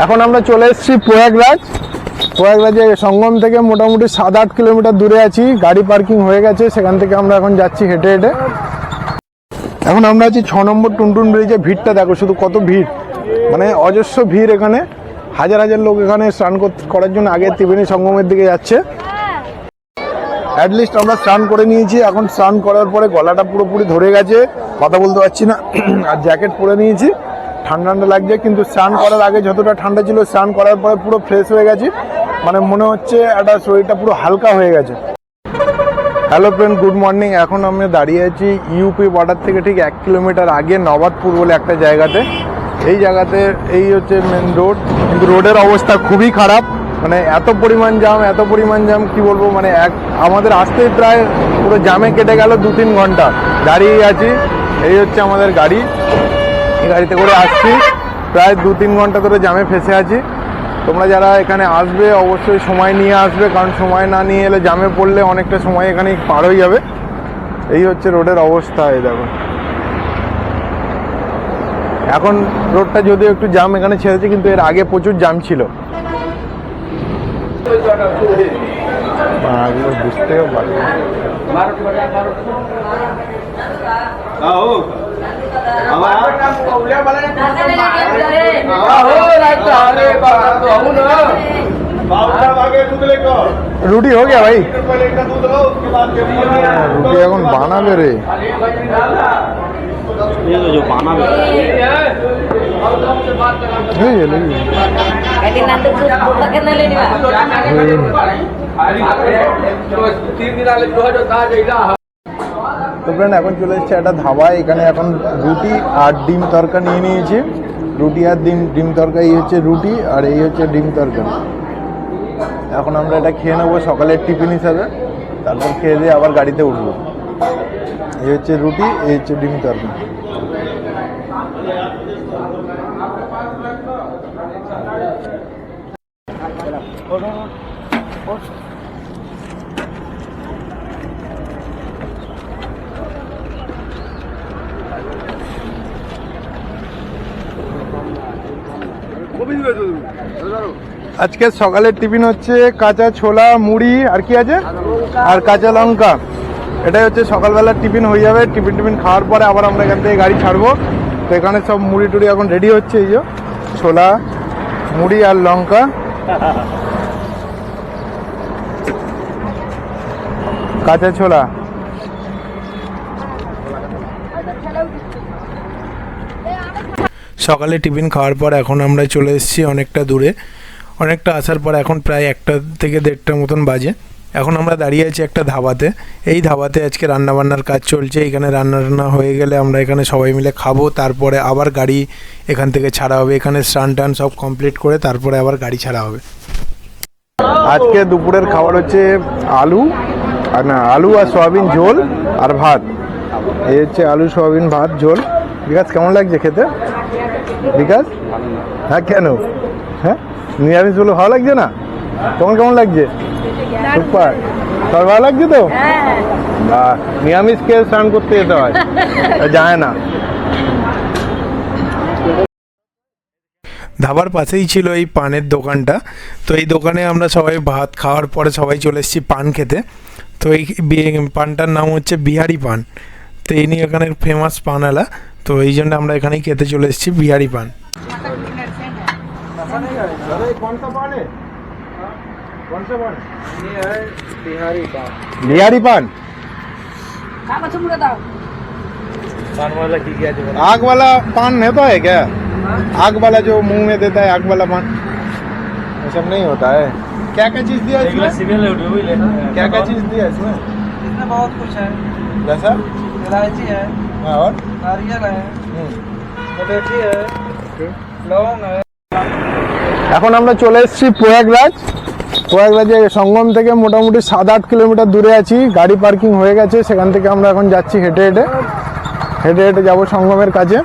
এখন আমরা চলে এসেছি প্রয়াগরাজে সঙ্গম থেকে মোটামুটি 7-8 কিলোমিটার দূরে আছি। গাড়ি পার্কিং হয়ে গেছে, সেখান থেকে আমরা এখন যাচ্ছি হেঁটে হেঁটে। এখন আমরা আছি 6 নম্বর টুনটুন ব্রিজে। ভিড়টা দেখো শুধু, কত ভিড়, মানে অজস্র ভিড়। এখানে হাজার হাজার লোক এখানে স্নান করার জন্য আগে ত্রিবেণী সঙ্গমের দিকে যাচ্ছে। অ্যাটলিস্ট আমরা স্নান করে নিয়েছি। এখন স্নান করার পরে গলাটা পুরোপুরি ধরে গেছে, কথা বলতে পারছি না। আর জ্যাকেট পরে নিয়েছি, ঠান্ডা ঠান্ডা লাগছে। কিন্তু স্নান করার আগে যতটা ঠান্ডা ছিল, স্নান করার পরে পুরো ফ্রেশ হয়ে গেছি। মানে মনে হচ্ছে একটা শরীরটা পুরো হালকা হয়ে গেছে। Hello friend, good morning. এখন আমি দাঁড়িয়ে আছি ইউপি বর্ডার থেকে ঠিক 1 কিলোমিটার আগে নবাবপুর বলে একটা জায়গাতে। এই জায়গাতে এই হচ্ছে মেন রোড, কিন্তু রোডের অবস্থা খুবই খারাপ। মানে এত পরিমাণ জাম কি বলবো। মানে আমাদের আসতেই প্রায় পুরো জামে কেটে গেল 2-3 ঘন্টা। দাঁড়িয়ে আছি, এই হচ্ছে আমাদের গাড়ি। এই গাড়িতে করে আসছি, প্রায় 2-3 ঘন্টা ধরে জামে ফেসে আছি। তোমরা যারা এখানে আসবে অবশ্যই সময় নিয়ে আসবে, কারণ সময় না নিয়ে এলে জামে পড়লে অনেকটা সময় এখানে পার হয়ে যাবে। এই হচ্ছে রোডের অবস্থা। এই দেখো, এখন রোডটা যদিও একটু জাম এখানে ছেড়েছে, কিন্তু এর আগে প্রচুর জাম ছিল। বুঝতে পারবো রুটি हो गया भाई, রুটি এখন বানাবে রে। जो বানাবে তো ফ্রেন্ড, এখন চলে এসেছে একটা ধাবায়। এখানে এখন রুটি আর ডিম তরকা নিয়ে নিয়েছি। রুটি আর ডিম তরকা, এই হচ্ছে রুটি আর এই হচ্ছে ডিম তরকা। এখন আমরা এটা খেয়ে নেবো সকালের টিফিন হিসাবে, তারপর খেয়ে দিয়ে আবার গাড়িতে উঠবো। এই হচ্ছে রুটি, এই হচ্ছে ডিম তরকা। আজকে সকালের টিফিন হচ্ছে কাঁচা ছোলা, মুড়ি আর কি আছে, আর কাঁচা লঙ্কা। এটাই হচ্ছে সকালবেলার টিফিন হয়ে যাবে। টিফিন খাওয়ার পরে আবার আমরা এখান থেকে গাড়ি ছাড়বো। তো এখানে সব মুড়ি টুড়ি এখন রেডি হচ্ছে। এই যে ছোলা, মুড়ি আর লঙ্কা, কাঁচা ছোলা। সকালে টিফিন খাওয়ার পর এখন আমরা চলে এসেছি অনেকটা দূরে। অনেকটা আসার পর এখন প্রায় 1টা থেকে 1:30 মতন বাজে। এখন আমরা দাঁড়িয়ে আছি একটা ধাবাতে। এই ধাবাতে আজকে রান্নাবান্নার কাজ চলছে। এখানে রান্না হয়ে গেলে আমরা এখানে সবাই মিলে খাবো, তারপরে আবার গাড়ি এখান থেকে ছাড়া হবে। এখানে স্নান টান সব কমপ্লিট করে তারপরে আবার গাড়ি ছাড়া হবে। আজকে দুপুরের খাবার হচ্ছে আলু আর সয়াবিন ঝোল আর ভাত। এই হচ্ছে আলু সয়াবিন ভাত ঝোল। বিকাশ, কেমন লাগছে খেতে? বিকাশ, হ্যাঁ কেন? হ্যাঁ, নিরামিষ বলে ভালো লাগছে না? তোমার কেমন লাগছে? সুপার, তোর ভালো লাগছে তো? নিরামিষ খেয়ে স্নান করতে যেতে হয়, যায় না। ধাবার পাশেই ছিল এই পানের দোকানটা। তো এই দোকানে আমরা সবাই ভাত খাওয়ার পরে সবাই চলে এসেছি পান খেতে। তো এই পানটার নাম হচ্ছে বিহারি পান। তো ইনি এখানে ফেমাস পানওয়ালা। তো এই জন্য আমরা এখানেই খেতে চলে এসেছি বিহারি পান। बिहारी पान आग वाला पान होता है क्या? आग वाला जो मुंह में देता है, आग वाला पान, ये सब नहीं होता है। क्या क्या चीज दिया इसमें? क्या क्या चीज दिया इसमें? इसमें बहुत कुछ है। जैसा इलायची है और नारियल है, इलायची है, लौंग है। এখন আমরা চলে এসেছি প্রয়াগরাজে সঙ্গম থেকে মোটামুটি 7-8 কিলোমিটার দূরে আছি। গাড়ি পার্কিং হয়ে গেছে, সেখান থেকে আমরা এখন যাচ্ছি হেঁটে হেঁটে যাবো সঙ্গমের কাছে।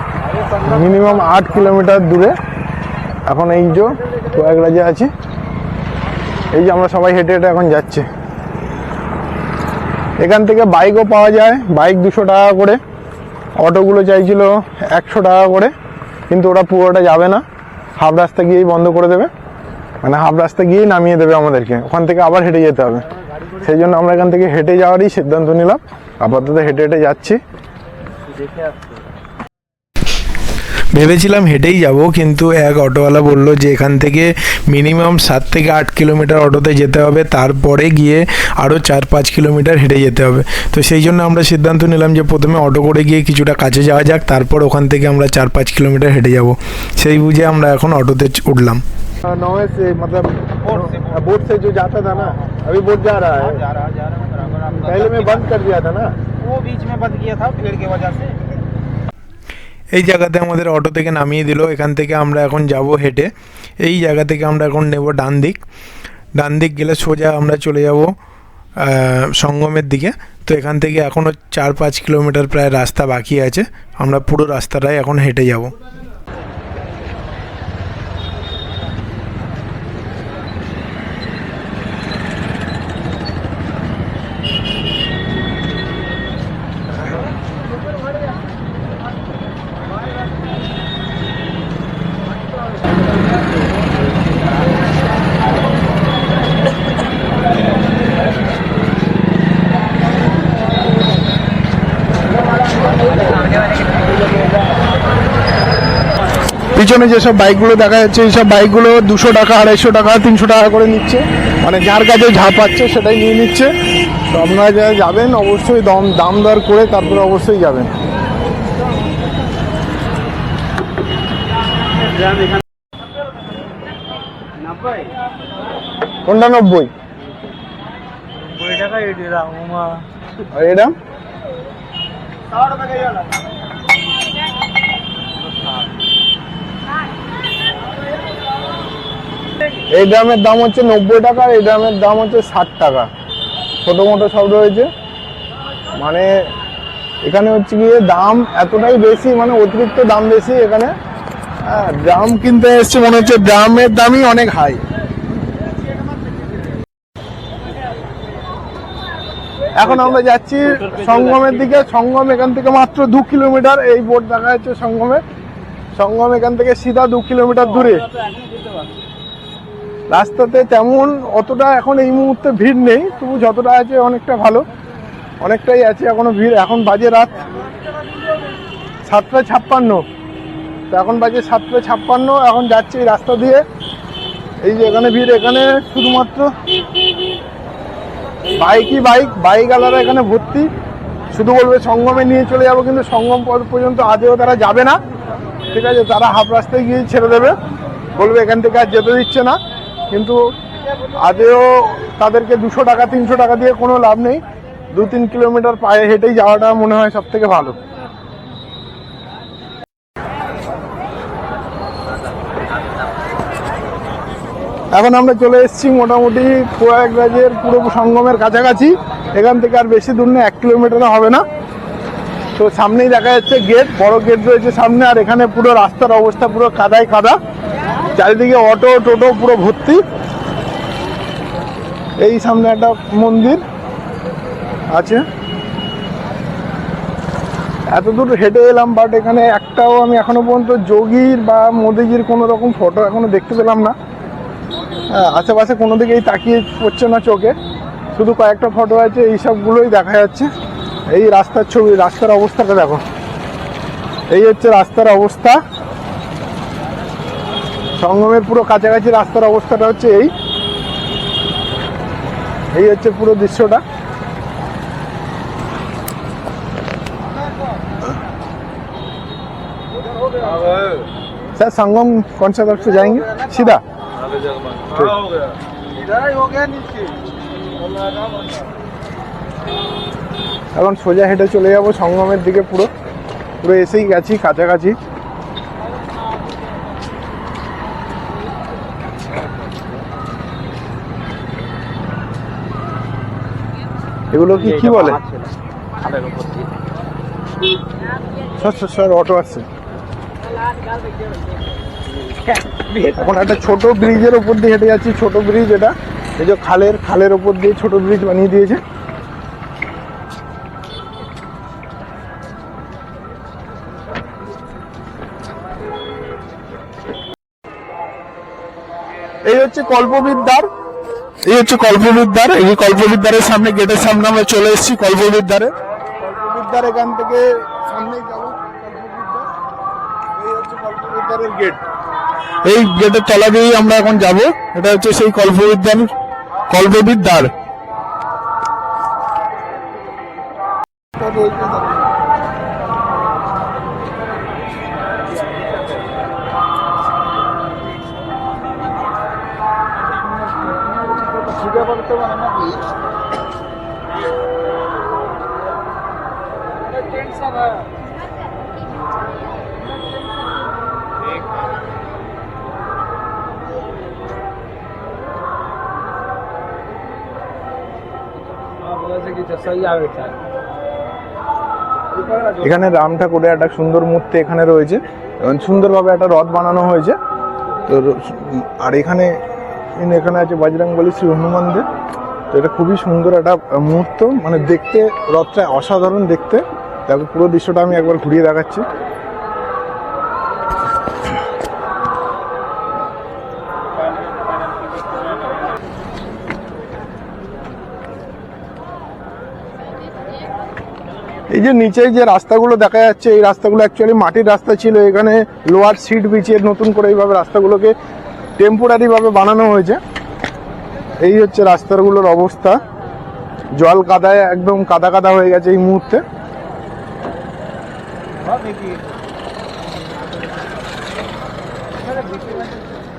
মিনিমাম 8 কিলোমিটার দূরে। এখন এই যে প্রয়াগরাজে আছি, এই যে আমরা সবাই হেঁটে এখন যাচ্ছি। এখান থেকে বাইকও পাওয়া যায়, বাইক 200 টাকা করে। অটোগুলো চাইছিল 100 টাকা করে, কিন্তু ওরা পুরোটা যাবে না। হাফ রাস্তা গিয়েই বন্ধ করে দেবে, মানে হাফ রাস্তা গিয়েই নামিয়ে দেবে আমাদেরকে, ওখান থেকে আবার হেঁটে যেতে হবে। সেই জন্য আমরা এখান থেকে হেঁটে যাওয়ারই সিদ্ধান্ত নিলাম, আপাতত হেঁটে হেঁটে যাচ্ছি। ভেবেছিলাম হেঁটেই যাব, কিন্তু এক অটোওয়ালা বলল যে এখান থেকে মিনিমাম 7 থেকে 8 কিলোমিটার অটোতে যেতে হবে, তারপরে গিয়ে আরও 4-5 কিলোমিটার হেঁটে যেতে হবে। তো সেই জন্য আমরা সিদ্ধান্ত নিলাম যে প্রথমে অটো করে গিয়ে কিছুটা কাছে যাওয়া যাক, তারপর ওখান থেকে আমরা 4-5 কিলোমিটার হেঁটে যাব। সেই বুঝে আমরা এখন অটোতে উঠলাম। नॉर्वे से मतलब बोट से जो जाता था ना, अभी बोट जा रहा है। पहले में बंद कर दिया था ना, वो बीच में बंद किया था भीड़ की वजह से। এই জায়গাতে আমাদের অটো থেকে নামিয়ে দিল। এখান থেকে আমরা এখন যাব হেঁটে। এই জায়গা থেকে আমরা এখন নেব ডান দিক। ডান দিক গেলে সোজা আমরা চলে যাব সঙ্গমের দিকে। তো এখান থেকে এখনও 4-5 কিলোমিটার প্রায় রাস্তা বাকি আছে, আমরা পুরো রাস্তাটাই এখন হেঁটে যাব। পিছনে যেসব বাইকগুলো দেখা যাচ্ছে, এইসব বাইকগুলো 200 টাকা, 250 টাকা, 300 টাকা করে নিচ্ছে, মানে যার কাছে যা পাচ্ছে সেটাই নিয়ে নিচ্ছে। তো আপনারা যারা যাবেন অবশ্যই দাম দর করে তারপরে অবশ্যই যাবেন। কোনটা 90? আর এটা এই ড্রামের দাম হচ্ছে 90 টাকা, এই ড্রামের দাম হচ্ছে 60 টাকা। ছোটো মোটো সব রয়েছে, মানে এখানে হচ্ছে গিয়ে দাম এতটাই বেশি, মানে অতিরিক্ত দাম বেশি এখানে। ড্রাম কিনতে এসছে মনে হচ্ছে ড্রামের দামই অনেক হাই। এখন আমরা যাচ্ছি সঙ্গমের দিকে। সঙ্গম এখান থেকে মাত্র 2 কিলোমিটার, এই বোর্ড দেখা যাচ্ছে সঙ্গমে। সঙ্গম এখান থেকে সিধা 2 কিলোমিটার দূরে। রাস্তাতে তেমন অতটা এখন এই মুহূর্তে ভিড় নেই, তবু যতটা আছে অনেকটা ভালো, অনেকটাই আছে এখনো ভিড়। এখন বাজে রাত 7:56, তো এখন বাজে 7:56। এখন যাচ্ছি এই রাস্তা দিয়ে। এই যে এখানে ভিড়, এখানে শুধুমাত্র বাইক আলাদা এখানে ভর্তি। শুধু বলবে সঙ্গমে নিয়ে চলে যাবো, কিন্তু সঙ্গম পর্যন্ত আজও তারা যাবে না, ঠিক আছে? তারা হাফ রাস্তায় গিয়ে ছেড়ে দেবে, বলবে এখান থেকে আর যেতে দিচ্ছে না। কিন্তু আজও তাদেরকে 200 টাকা 300 টাকা দিয়ে কোনো লাভ নেই। 2-3 কিলোমিটার পায়ে হেঁটেই যাওয়াটা মনে হয় সব থেকে ভালো। এখন আমরা চলে এসেছি মোটামুটি প্রয়াগরাজের পুরো সঙ্গমের কাছাকাছি। এখান থেকে আর বেশি দূর নেই, 1 কিলোমিটারও হবে না। তো সামনেই দেখা যাচ্ছে গেট, বড় গেট রয়েছে সামনে। আর এখানে পুরো রাস্তার অবস্থা পুরো কাদায় কাদা, চারিদিকে অটো টোটো পুরো ভর্তি। এই সামনে একটা মন্দির আছে। এত দূর হেঁটে এলাম, বাট এখানে একটাও আমি এখনো পর্যন্ত যোগীর বা মোদিজির কোনো রকম ফটো এখনো দেখতে পেলাম না। আশেপাশে কোনো দিকেই তাকিয়ে পড়ছে না চোখে, শুধু কয়েকটা ফটো আছে, এই সবগুলোই দেখা যাচ্ছে। এই রাস্তার ছবি, রাস্তার অবস্থাটা দেখো। এই হচ্ছে রাস্তার অবস্থা, সঙ্গমের পুরো কাছাকাছি রাস্তার অবস্থাটা হচ্ছে এই হচ্ছে পুরো দৃশ্যটা। सर संगम कौन सा तरफ से जाएंगे? सीधा এখন সোজা হেঁটে চলে যাব সঙ্গমের দিকে। পুরো এসেই গেছি কাছাকাছি। এগুলো কি বলে? স্যার অটো আসছে। এখন একটা ছোট ব্রিজের উপর দিয়ে হেঁটে যাচ্ছি। ছোট ব্রিজ এটা, এই যে খালের উপর দিয়ে ছোট ব্রিজ বানিয়ে দিয়েছে। এই হচ্ছে কল্পবিদ্যার, এই হচ্ছে কল্পবিদ্যার, এই কল্পবিদ্যারের সামনে, গেটের সামনে আমরা চলে এসেছি কল্পবিদ্যারে। কল্পবিদ্যার এখান থেকে সামনেই যাবো কল্পবিদ্যার, এই হচ্ছে কল্পবিদ্যারের গেট। এই গেটের তলা দিয়েই আমরা এখন যাব। এটা হচ্ছে সেই কল্পবিদ্যার, কল্পবিদ্যার। এখানে রাম ঠাকুরের একটা সুন্দর মূর্তি এখানে রয়েছে এবং সুন্দরভাবে একটা রথ বানানো হয়েছে। তো আর এখানে এখানে আছে বজরংবলী, শ্রী হনুমানদের। তো এটা খুবই সুন্দর একটা মুহূর্ত, মানে দেখতে রথটা অসাধারণ দেখতে। দেখো পুরো দৃশ্যটা আমি একবার ঘুরিয়ে দেখাচ্ছি। এই যে নিচে যে রাস্তাগুলো দেখা যাচ্ছে, এই রাস্তাগুলো অ্যাকচুয়ালি মাটির রাস্তা ছিল। এখানে লোহার সিট বিছিয়ে নতুন করে এইভাবে রাস্তাগুলোকে টেম্পোরারি ভাবে বানানো হয়েছে। এই হচ্ছে রাস্তাগুলোর অবস্থা, জল কাদায় একদম কাদা কাদা হয়ে গেছে এই মুহূর্তে।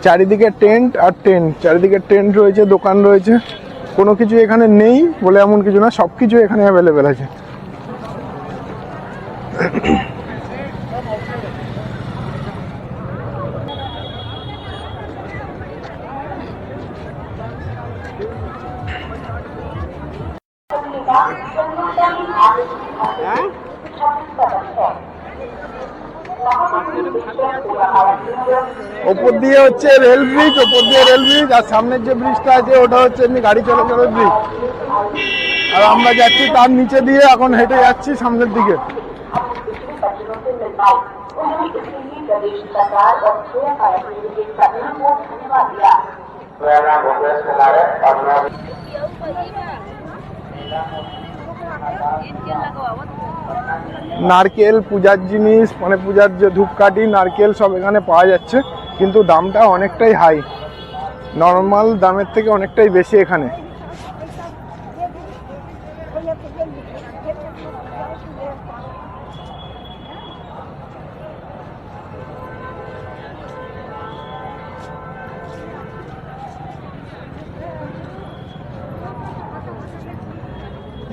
চারিদিকে টেন্ট আর টেন্ট, চারিদিকে টেন্ট রয়েছে, দোকান রয়েছে। কোনো কিছু এখানে নেই বলে এমন কিছু না, সবকিছু এখানে অ্যাভেলেবেল আছে। ওপর দিয়ে হচ্ছে রেল ব্রিজ, ওপর দিয়ে রেল ব্রিজ, আর সামনের যে ব্রিজটা আছে ওটা হচ্ছে এমনি গাড়ি চলাচলের ব্রিজ। আর আমরা যাচ্ছি তার নিচে দিয়ে, এখন হেঁটে যাচ্ছি সামনের দিকে। নারকেল, পূজার জিনিস, মানে পূজার যে ধূপকাঠি, নারকেল সব এখানে পাওয়া যাচ্ছে, কিন্তু দামটা অনেকটাই হাই, নর্মাল দামের থেকে অনেকটাই বেশি এখানে।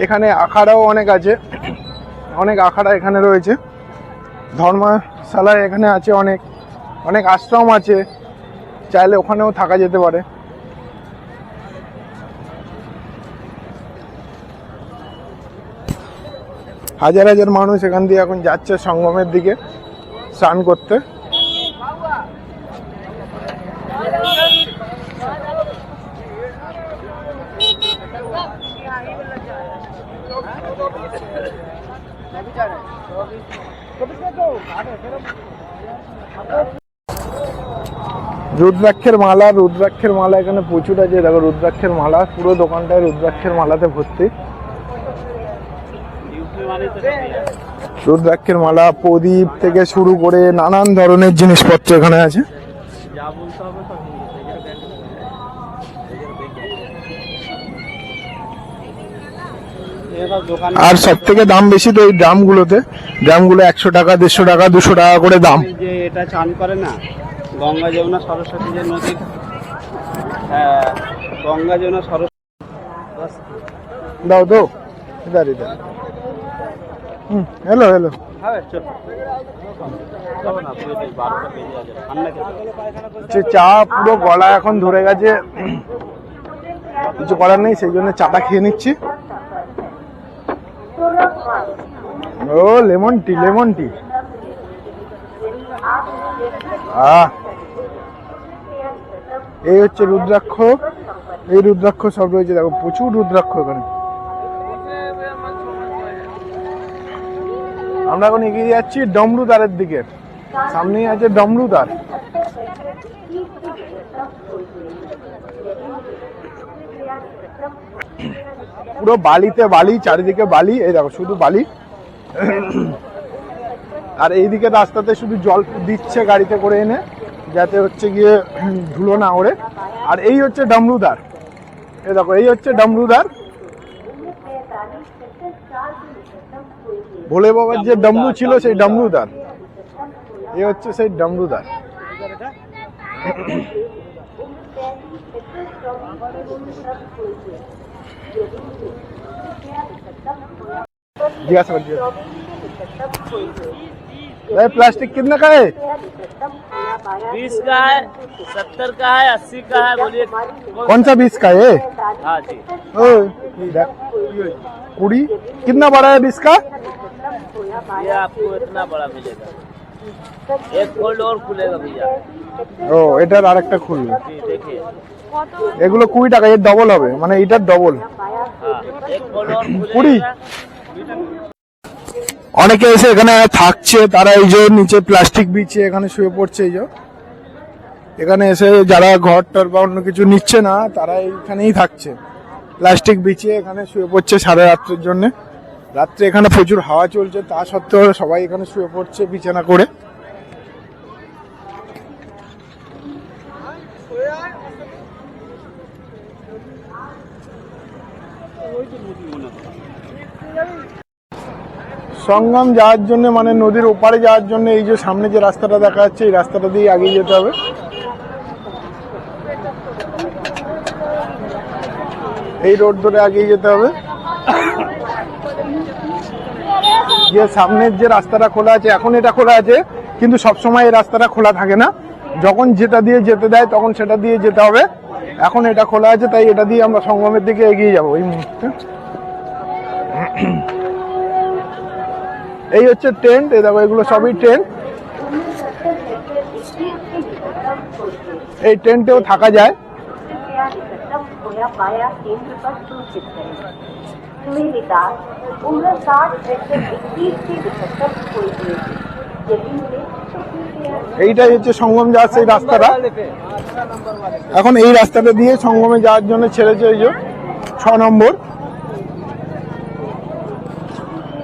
এখানে আখাড়াও অনেক আছে, অনেক আখাড়া এখানে রয়েছে। ধর্মশালা এখানে আছে, অনেক অনেক আশ্রম আছে, চাইলে ওখানেও থাকা যেতে পারে। হাজার হাজার মানুষ এখান দিয়ে এখন যাচ্ছে সঙ্গমের দিকে স্নান করতে। রুদ্রাক্ষের মালা, রুদ্রাক্ষের মালা এখানে প্রচুর আছে। দেখো রুদ্রাক্ষের মালা, পুরো দোকানটায় রুদ্রাক্ষের মালাতে ভর্তি। রুদ্রাক্ষের মালা, প্রদীপ থেকে শুরু করে নানান ধরনের জিনিসপত্র এখানে আছে। আর সব থেকে দাম বেশি তো এই ড্রামগুলোতে, ড্রামগুলো 100 টাকা, 150 টাকা, 200 টাকা করে দাম। যে এটা চান করে না গঙ্গা যমুনা সরস্বতী যে নদী, হ্যাঁ গঙ্গা যমুনা সরস্বতী। দাও তো ইধার ইধার। হ্যালো হ্যালো, চা পুরো গলা এখন ধরে গেছে, কিছু করার নেই, সেই জন্য চাটা খেয়ে নিচ্ছি। ও লেমন টি, লেমন টি। এই হচ্ছে রুদ্রাক্ষ, এই রুদ্রাক্ষ সব রয়েছে। দেখো প্রচুর রুদ্রাক্ষ এখানে। আমরা এখন এগিয়ে যাচ্ছি ডমরুদ্বারের দিকে, সামনেই আছে ডমরুদ্বার। পুরো বালিতে বালি, চারিদিকে বালি, এই দেখো শুধু বালি। আর এইদিকে রাস্তাতে শুধু জল দিচ্ছে গাড়িতে করে এনে, যাতে হচ্ছে গিয়ে ধুলো না ওড়ে। আর এই হচ্ছে ডামরুদার, এই দেখো এই হচ্ছে ডামরুদার, ভোলে বাবার যে ডামরু ছিল সেই ডামরুদার, এই হচ্ছে সেই ডামরুদার। जिज्ञासा करिए भाई प्लास्टिक कितने का है? 20 का है, 70 का है, 80 का है, बोलिए कौन सा 20 का है? हाँ जी। ओ कुड़ी कितना बड़ा है 20 का? ये आपको इतना बड़ा मिलेगा, एक फोल्ड और खुलेगा भैया। ও এটার আরেকটা খুলবে। जी देखिए, এগুলো 20 টাকা, এর ডবল হবে, মানে এটার ডবল। हाँ एक फोल्ड और কুড়ি। खुलेगा। অনেকে এসে এখানে থাকছে, তারা এই যে নিচে প্লাস্টিক বিছিয়ে এখানে শুয়ে পড়ছে। এই যে এখানে এসে যারা ঘর টর বা অন্য কিছু নিচ্ছে না, তারা এইখানেই থাকছে, প্লাস্টিক বিছিয়ে এখানে শুয়ে পড়ছে সারা রাত্রের জন্য। রাত্রে এখানে প্রচুর হাওয়া চলছে, তা সত্ত্বেও সবাই এখানে শুয়ে পড়ছে বিছানা করে। সঙ্গম যাওয়ার জন্য, মানে নদীর ওপারে যাওয়ার জন্য, এই যে সামনে যে রাস্তাটা দেখা যাচ্ছে, এই রাস্তাটা দিয়ে এগিয়ে যেতে হবে। এই রোড ধরে এগিয়ে যেতে হবে। যে সামনের যে রাস্তাটা খোলা আছে, এখন এটা খোলা আছে, কিন্তু সবসময় এই রাস্তাটা খোলা থাকে না। যখন যেটা দিয়ে যেতে দেয় তখন সেটা দিয়ে যেতে হবে। এখন এটা খোলা আছে, তাই এটা দিয়ে আমরা সঙ্গমের দিকে এগিয়ে যাবো এই মুহূর্তে। এই হচ্ছে টেন্ট, এই দেখো এগুলো সবই টেন্ট। এই টেন্টেও থাকা যায়। এইটাই হচ্ছে সঙ্গম যাওয়ার সেই রাস্তাটা। এখন এই রাস্তাটা দিয়ে সঙ্গমে যাওয়ার জন্য ছেড়েছে এই যে 6 নম্বর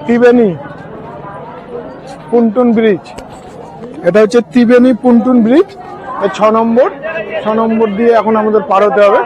ত্রিবেণী পুন্টুন ব্রিজ। এটা হচ্ছে ত্রিবেণী পুন্টুন ব্রিজ, 6 নম্বর দিয়ে এখন আমাদের পার হতে হবে।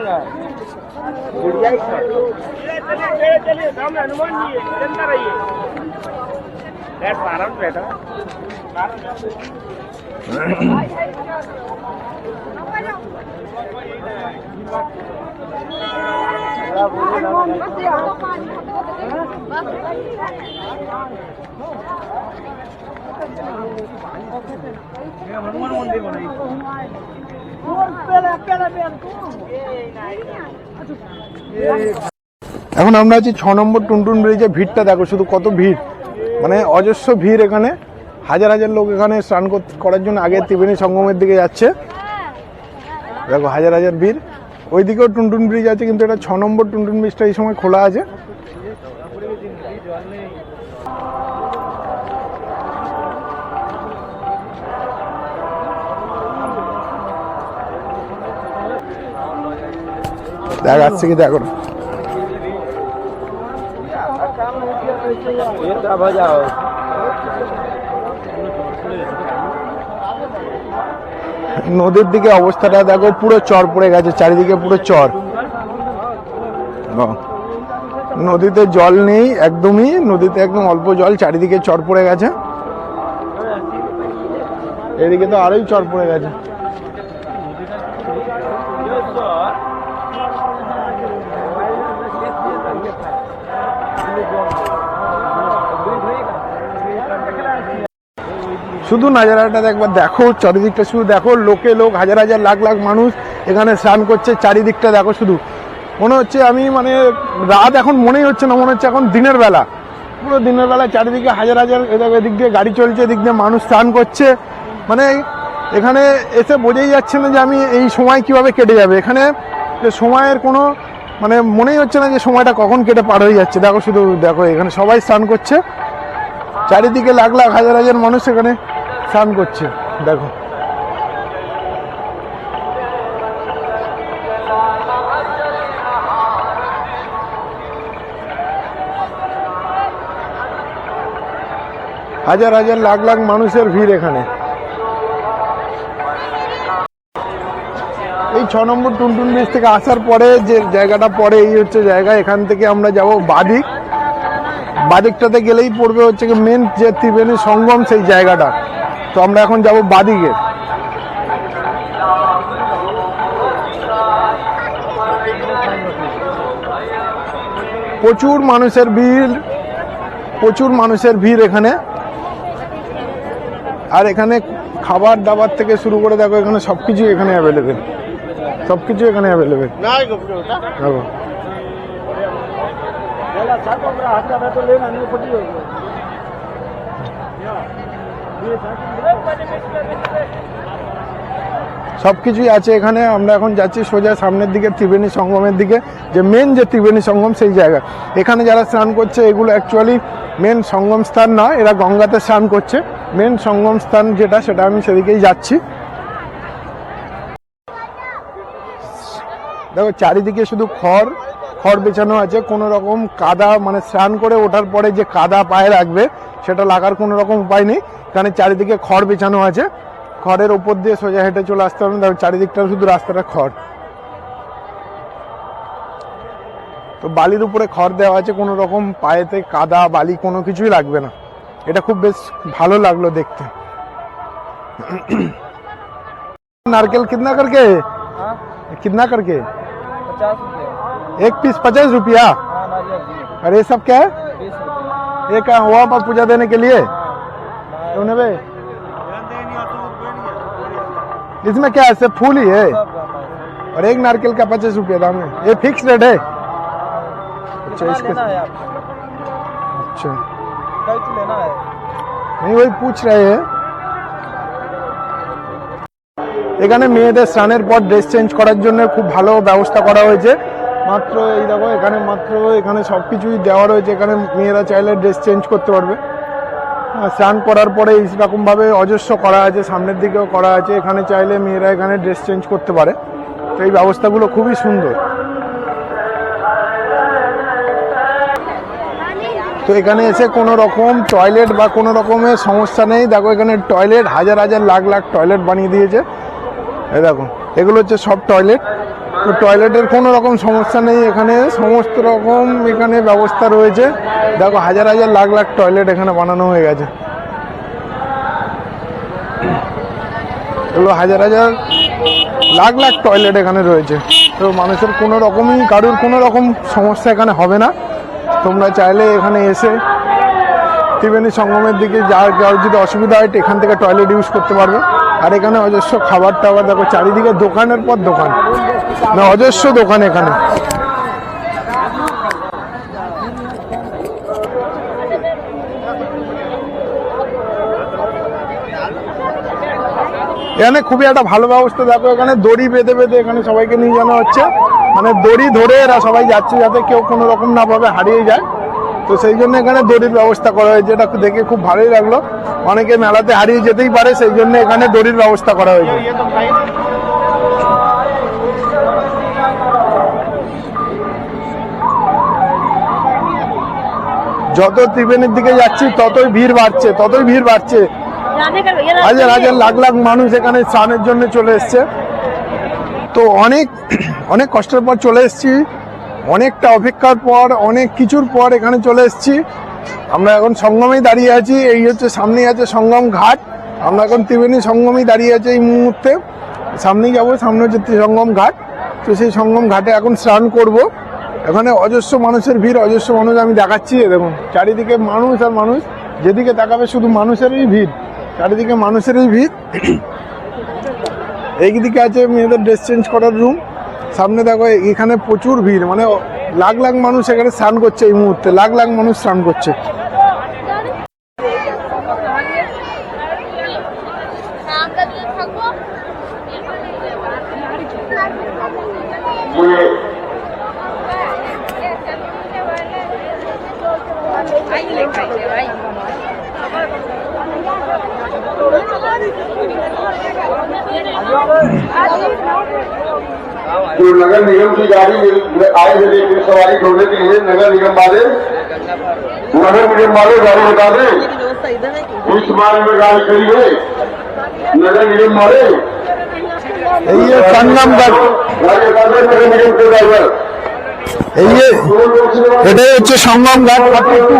এখন আমরা আছি 6 নম্বর টুনটুন ব্রিজে। ভিড়টা দেখো শুধু কত ভিড়, মানে অজস্র ভিড়। এখানে হাজার হাজার লোক এখানে স্নান করার জন্য আগে ত্রিবেণী সঙ্গমের দিকে যাচ্ছে। দেখো হাজার হাজার ভিড়। ওইদিকেও টুনটুন ব্রিজ আছে, কিন্তু এটা 6 নম্বর টুনটুন ব্রিজটা এই সময় খোলা আছে। দেখাচ্ছে কি দেখো, নদীর দিকে অবস্থাটা দেখো, পুরো চর পড়ে গেছে, চারিদিকে পুরো চর। নদীতে জল নেই একদমই, নদীতে একদম অল্প জল, চারিদিকে চর পড়ে গেছে। এদিকে তো আরোই চর পড়ে গেছে। শুধু নাজারাটা একবার দেখো, চারিদিকটা শুধু দেখো, লোকে লোক, হাজার হাজার লাখ লাখ মানুষ এখানে স্নান করছে। চারিদিকটা দেখো শুধু, মনে হচ্ছে আমি মানে রাত এখন মনেই হচ্ছে না, মনে হচ্ছে এখন দিনের বেলা, পুরো দিনের বেলা। চারিদিকে হাজার হাজার, এদিক দিয়ে গাড়ি চলছে, এদিক দিয়ে মানুষ স্নান করছে। মানে এখানে এসে বোঝাই যাচ্ছে না যে আমি এই সময় কিভাবে কেটে যাবে। এখানে সময়ের কোনো মানে মনেই হচ্ছে না যে সময়টা কখন কেটে পার হয়ে যাচ্ছে। দেখো শুধু দেখো, এখানে সবাই স্নান করছে, চারিদিকে লাখ লাখ হাজার হাজার মানুষ এখানে স্নান করছে। দেখো হাজার হাজার লাখ লাখ মানুষের ভিড় এখানে। এই 6 নম্বর টুনটুন ব্রিজ থেকে আসার পরে যে জায়গাটা পড়ে এই হচ্ছে জায়গা। এখান থেকে আমরা যাব বাদিক, বাদিকটাতে গেলেই পড়বে হচ্ছে কি মেন যে ত্রিবেণী সঙ্গম সেই জায়গাটা। তো আমরা এখন যাব বাদিকে। প্রচুর মানুষের ভিড়, প্রচুর মানুষের ভিড় এখানে। আর এখানে খাবার দাবার থেকে শুরু করে দেখো এখানে সবকিছু এখানে অ্যাভেলেবেল, সবকিছু এখানে অ্যাভেলেবেল। সবকিছুই আছে এখানে। আমরা এখন যাচ্ছি সোজা সামনের দিকে ত্রিবেণী সঙ্গমের দিকে, যে মেন যে ত্রিবেণী সঙ্গম সেই জায়গা। এখানে যারা স্নান করছে এগুলো অ্যাকচুয়ালি মেন সঙ্গম স্থান না, এরা গঙ্গাতে স্নান করছে। মেন সঙ্গম স্থান যেটা, সেটা আমি সেদিকেই যাচ্ছি। দেখো চারিদিকে শুধু খড় খড় বেছানো আছে, কোনো রকম কাদা মানে স্নান করে ওঠার পরে যে কাদা পায়ে রাখবে সেটা লাগার কোনো রকম উপায় নেই। এখানে চারিদিকে খড় বেছানো আছে, খড়ের উপর দিয়ে সোজা হেঁটে চলে আসতে হবে। দেখো চারিদিকটা শুধু রাস্তাটা খড়, তো বালির উপরে খড় দেওয়া আছে, কোনো রকম পায়েতে কাদা বালি কোনো কিছুই লাগবে না। এটা খুব বেশ ভালো লাগলো দেখতে। नारकेल कितना करके है? कितना करके? 50 रुपये। एक पीस 50 रुपया। और ये सब क्या है? 20 रुपये। ये क्या हुआ पर पूजा देने के लिए? उन्हें बे इसमें क्या है? सिर्फ फूल ही है और एक नारकेल का 50 रुपया दाम है। ये फिक्स रेट है? अच्छा इसके अच्छा लेना है। नहीं वही पूछ रहे हैं। এখানে মেয়েদের স্নানের পর ড্রেস চেঞ্জ করার জন্য খুব ভালো ব্যবস্থা করা হয়েছে। মাত্র এই দেখো এখানে মাত্র এখানে সবকিছুই দেওয়া রয়েছে। এখানে মেয়েরা চাইলে ড্রেস চেঞ্জ করতে পারবে। স্নান করার পরে এইরকম ভাবে অজস্র করা আছে, সামনের দিকেও করা আছে। এখানে চাইলে মেয়েরা এখানে ড্রেস চেঞ্জ করতে পারে। তো এই ব্যবস্থাগুলো খুবই সুন্দর। তো এখানে এসে কোনো রকম টয়লেট বা কোনো রকমের সমস্যা নেই। দেখো এখানে টয়লেট হাজার হাজার লাখ লাখ টয়লেট বানিয়ে দিয়েছে। এই দেখো এগুলো হচ্ছে সব টয়লেট। তো টয়লেটের কোনো রকম সমস্যা নেই, এখানে সমস্ত রকম এখানে ব্যবস্থা রয়েছে। দেখো হাজার হাজার লাখ লাখ টয়লেট এখানে বানানো হয়ে গেছে। এগুলো হাজার হাজার লাখ লাখ টয়লেট এখানে রয়েছে। তো মানুষের কোনো রকমই কারোর কোনো রকম সমস্যা এখানে হবে না। তোমরা চাইলে এখানে এসে ত্রিবেণী সঙ্গমের দিকে যার যদি অসুবিধা হয় এখান থেকে টয়লেট ইউজ করতে পারবে। আর এখানে অজস্র খাবার টাবার দেখো চারিদিকে দোকানের পর দোকান, না অজস্র দোকান এখানে। এখানে খুবই একটা ভালো ব্যবস্থা। দেখো এখানে দড়ি বেঁধে বেঁধে এখানে সবাইকে নিয়ে যাওয়া হচ্ছে, মানে দড়ি ধরে এরা সবাই যাচ্ছে যাতে কেউ কোনো রকম না ভাবে হারিয়ে যায়। তো সেই জন্য এখানে দড়ির ব্যবস্থা করা হয়েছে, যেটা দেখে খুব ভালোই লাগলো। অনেকে মেলাতে হারিয়ে যেতেই পারে, সেই জন্য এখানে দড়ির ব্যবস্থা করা হয়েছে। যত ত্রিবেণীর দিকে যাচ্ছি ততই ভিড় বাড়ছে, ততই ভিড় বাড়ছে। হাজার হাজার লাখ লাখ মানুষ এখানে স্নানের জন্য চলে এসছে। তো অনেক অনেক কষ্টের পর চলে এসেছি, অনেকটা অপেক্ষার পর, অনেক কিছুর পর এখানে চলে এসেছি। আমরা এখন সঙ্গমেই দাঁড়িয়ে আছি। এই হচ্ছে সামনেই আছে সঙ্গম ঘাট। আমরা এখন ত্রিবেণী সঙ্গমেই দাঁড়িয়ে আছি এই মুহূর্তে। সামনেই যাবো, সামনে হচ্ছে সঙ্গম ঘাট। তো সেই সঙ্গম ঘাটে এখন স্নান করব। এখানে অজস্র মানুষের ভিড়, অজস্র মানুষ আমি দেখাচ্ছি। দেখুন চারিদিকে মানুষ আর মানুষ, যেদিকে তাকাবে শুধু মানুষেরই ভিড়, চারিদিকে মানুষেরই ভিড়। এইদিকে আছে মেয়েদের ড্রেস চেঞ্জ করার রুম। সামনে দেখো এখানে প্রচুর ভিড়, মানে লাখ লাখ মানুষ এখানে স্নান করছে এই মুহূর্তে, লাখ লাখ মানুষ স্নান করছে। जो नगर निगम की गाड़ी आए थे लेकिन सवारी ढूंढने के लिए नगर निगम वाले गाड़ी बता दें। इस बारे में गाड़ी खड़ी है नगर निगम मारे এই যে সঙ্গম ঘাট, नगर निगम के ड्राइवर এই যে এটাই হচ্ছে সঙ্গম ঘাট 42।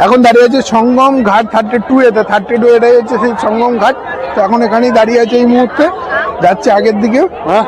এখন দাঁড়িয়ে আছে সঙ্গম ঘাট 32 এতে 32 এটাই হচ্ছে সেই সঙ্গম ঘাট। তো এখন এখানেই দাঁড়িয়ে আছে এই মুহূর্তে, যাচ্ছে আগের দিকেও। হ্যাঁ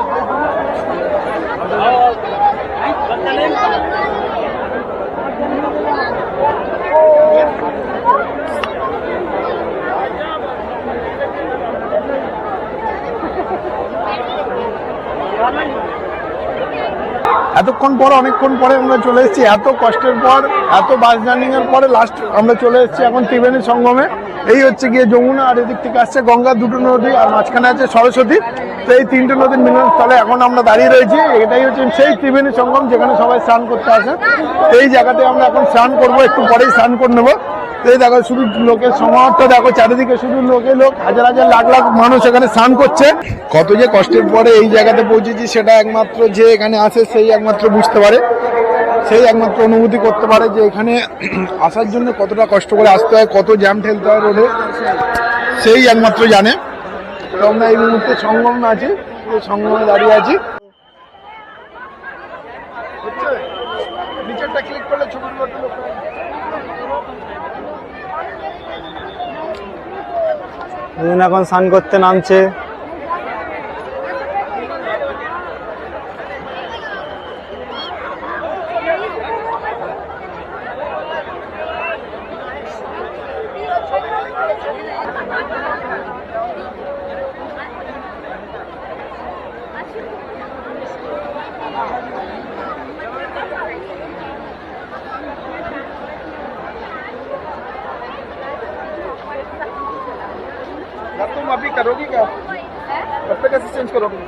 এতক্ষণ পর অনেকক্ষণ পরে আমরা চলে এসেছি, এত কষ্টের পর এত বাস জার্নিং এর পরে লাস্ট আমরা চলে এসেছি এখন ত্রিবেণী সঙ্গমে। এই হচ্ছে গিয়ে যমুনা, আর এদিক থেকে আসছে গঙ্গা, দুটো নদী, আর মাঝখানে আছে সরস্বতী। তো এই তিনটে নদীর মিলনস্থলে এখন আমরা দাঁড়িয়ে রয়েছি। এটাই হচ্ছে সেই ত্রিবেণী সঙ্গম যেখানে সবাই স্নান করতে আসে। তো এই জায়গাতে আমরা এখন স্নান করবো, একটু পরেই স্নান করে নেবো। এই দেখো শুধু লোকের সমাহারটা দেখো, চারিদিকে শুধু লোকে লোক, হাজার হাজার লাখ লাখ মানুষ এখানে স্নান করছে। কত যে কষ্টের পরে এই জায়গাতে পৌঁছেছি সেটা একমাত্র যে এখানে আসে সেই একমাত্র বুঝতে পারে, সেই একমাত্র অনুভূতি করতে পারে যে এখানে আসার জন্য কতটা কষ্ট করে আসতে হয়, কত জ্যাম ঠেলতে হয় রোডে, সেই একমাত্র জানে। তো আমরা এই মুহূর্তে সঙ্গমে আছি, সঙ্গমে দাঁড়িয়ে আছি। নিচেরটা ক্লিক করলে ছবিগুলো এখন স্নান করতে নামছে। तुम अभी करोगी क्या? कपड़े कैसे चेंज करोगी?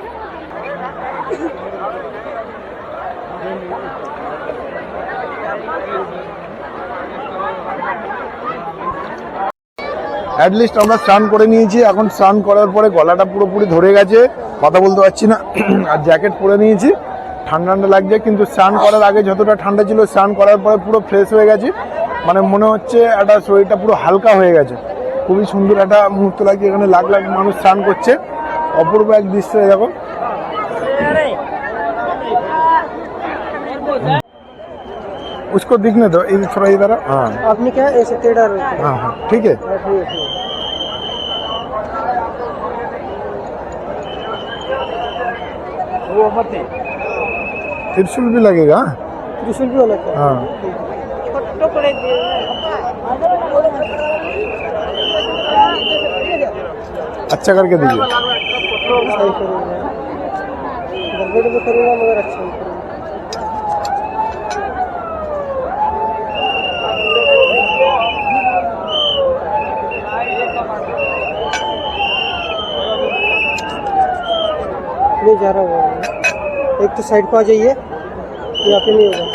অ্যাটলিস্ট আমরা স্নান করে নিয়েছি। এখন স্নান করার পরে গলাটা পুরোপুরি ধরে গেছে, কথা বলতে পারছি না। আর জ্যাকেট পরে নিয়েছি, ঠান্ডা ঠান্ডা লাগছে, কিন্তু স্নান করার আগে যতটা ঠান্ডা ছিল স্নান করার পরে পুরো ফ্রেশ হয়ে গেছি। মানে মনে হচ্ছে একটা শরীরটা পুরো হালকা হয়ে গেছে। খুবই সুন্দর একটা মুহূর্ত লাগছে, এখানে লাখ লাখ মানুষ স্নান করছে, অপূর্ব এক দৃশ্য। দেখো उसको दिखने दो, थोड़ा इधर। हाँ आपने क्या ऐसे टेढ़ा रखा? हाँ हाँ ठीक है। वो मत है, त्रिशूल भी लगेगा। त्रिशूल भी अलग है। हाँ अच्छा करके दीजिए। सही करूँगा, गड़बड़ भी करूँगा मगर अच्छा ही करूँगा। नहीं जा रहा हुआ, एक तो साइड पे आ जाइए, यहाँ पे नहीं होगा।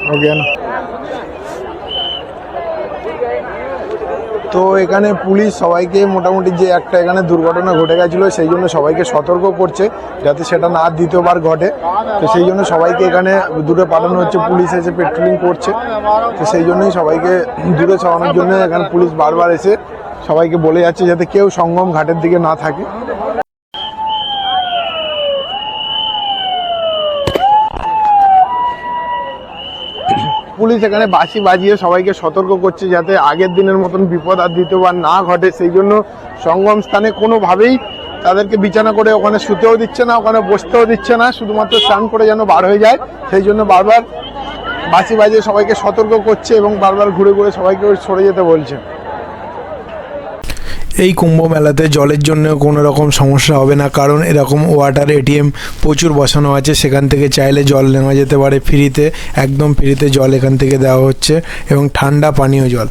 हो गया ना। তো এখানে পুলিশ সবাইকে মোটামুটি যে একটা এখানে দুর্ঘটনা ঘটে গেছিলো সেই জন্য সবাইকে সতর্ক করছে যাতে সেটা না দ্বিতীয়বার ঘটে। তো সেই জন্য সবাইকে এখানে দূরে পাঠানো হচ্ছে, পুলিশ এসে পেট্রোলিং করছে। তো সেই জন্যই সবাইকে দূরে সরানোর জন্য এখানে পুলিশ বারবার এসে সবাইকে বলে যাচ্ছে যাতে কেউ সঙ্গম ঘাটের দিকে না থাকে। পুলিশ এখানে বাঁশি বাজিয়ে সবাইকে সতর্ক করছে যাতে আগের দিনের মতন বিপদ আর দ্বিতীয়বার না ঘটে। সেই জন্য সঙ্গম স্থানে কোনোভাবেই তাদেরকে বিছানা করে ওখানে শুতেও দিচ্ছে না, ওখানে বসতেও দিচ্ছে না, শুধুমাত্র স্নান করে যেন বার হয়ে যায় সেই জন্য বারবার বাঁশি বাজিয়ে সবাইকে সতর্ক করছে এবং বারবার ঘুরে ঘুরে সবাইকে সরে যেতে বলছে। এই কুম্ভ মেলাতে জলের জন্য কোনো রকম সমস্যা হবে না, কারণ এরকম ওয়াটার এটিএম প্রচুর বসানো আছে, সেখান থেকে চাইলে জল নেওয়া যেতে পারে ফ্রিতে, একদম ফ্রিতে জল এখান থেকে দেওয়া হচ্ছে এবং ঠান্ডা পানীয় জল।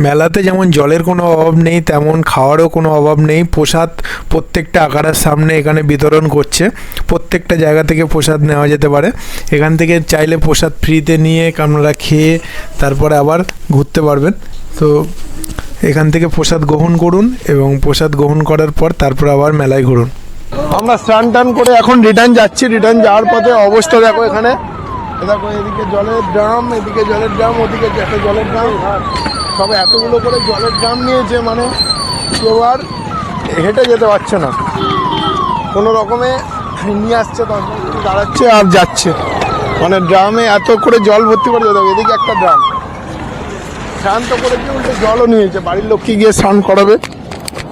মেলাতে যেমন জলের কোনো অভাব নেই, তেমন খাওয়ারও কোনো অভাব নেই। প্রসাদ প্রত্যেকটা আখাড়ার সামনে এখানে বিতরণ করছে। প্রত্যেকটা জায়গা থেকে প্রসাদ নেওয়া যেতে পারে। এখান থেকে চাইলে প্রসাদ ফ্রিতে নিয়ে আপনারা খেয়ে তারপরে আবার ঘুরতে পারবেন। তো এখান থেকে প্রসাদ গ্রহণ করুন এবং প্রসাদ গ্রহণ করার পর তারপর আবার মেলায় ঘুরুন। আমরা স্নান টান করে এখন রিটার্ন যাচ্ছি। রিটার্ন যাওয়ার পথে অবস্থা দেখো, এখানে দেখো, এদিকে জলের ড্রাম, এদিকে জলের ড্রাম, ওদিকে একটা জলের ড্রাম, সব এতগুলো করে জলের ড্রাম নিয়েছে, মানে কেউ আর হেঁটে যেতে পারছে না, কোনো রকমে নিয়ে আসছে, দাঁড়াচ্ছে আর যাচ্ছে, মানে ড্রামে এত করে জল ভর্তি করে যেতে হবে। এদিকে একটা ড্রাম স্নান তো করেছে, উল্টে জলও নিয়েছে, বাড়ির লোককে গিয়ে স্নান করাবে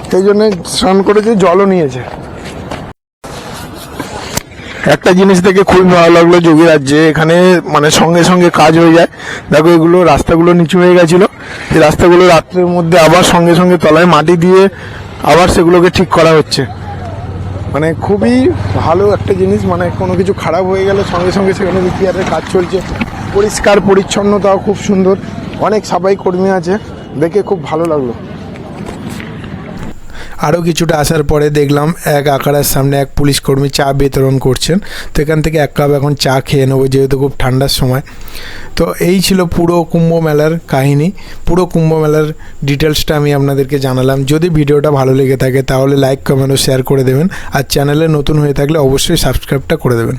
সেই জন্য স্নান করেছে, জলও নিয়েছে। একটা জিনিস দেখে খুবই ভালো লাগলো যোগীরাজ্যে, এখানে মানে সঙ্গে সঙ্গে কাজ হয়ে যায়। দেখো এগুলো রাস্তাগুলো নিচু হয়ে গেছিলো, এই রাস্তাগুলো রাত্রের মধ্যে আবার সঙ্গে সঙ্গে তলায় মাটি দিয়ে আবার সেগুলোকে ঠিক করা হচ্ছে। মানে খুবই ভালো একটা জিনিস, মানে কোনো কিছু খারাপ হয়ে গেলে সঙ্গে সঙ্গে সেখানে রিপেয়ারের কাজ চলছে। পরিষ্কার পরিচ্ছন্নতাও খুব সুন্দর, অনেক সাফাই কর্মী আছে, দেখে খুব ভালো লাগলো। আরও কিছুটা আসার পরে দেখলাম এক আখাড়ার সামনে এক পুলিশ কর্মী চা বিতরণ করছেন। তো এখান থেকে এক কাপ এখন চা খেয়ে নেবো, যেহেতু খুব ঠান্ডার সময়। তো এই ছিল পুরো কুম্ভ মেলার কাহিনী। পুরো কুম্ভ মেলার ডিটেলসটা আমি আপনাদেরকে জানালাম। যদি ভিডিওটা ভালো লেগে থাকে তাহলে লাইক, কমেন্ট ও শেয়ার করে দেবেন। আর চ্যানেলে নতুন হয়ে থাকলে অবশ্যই সাবস্ক্রাইবটা করে দেবেন।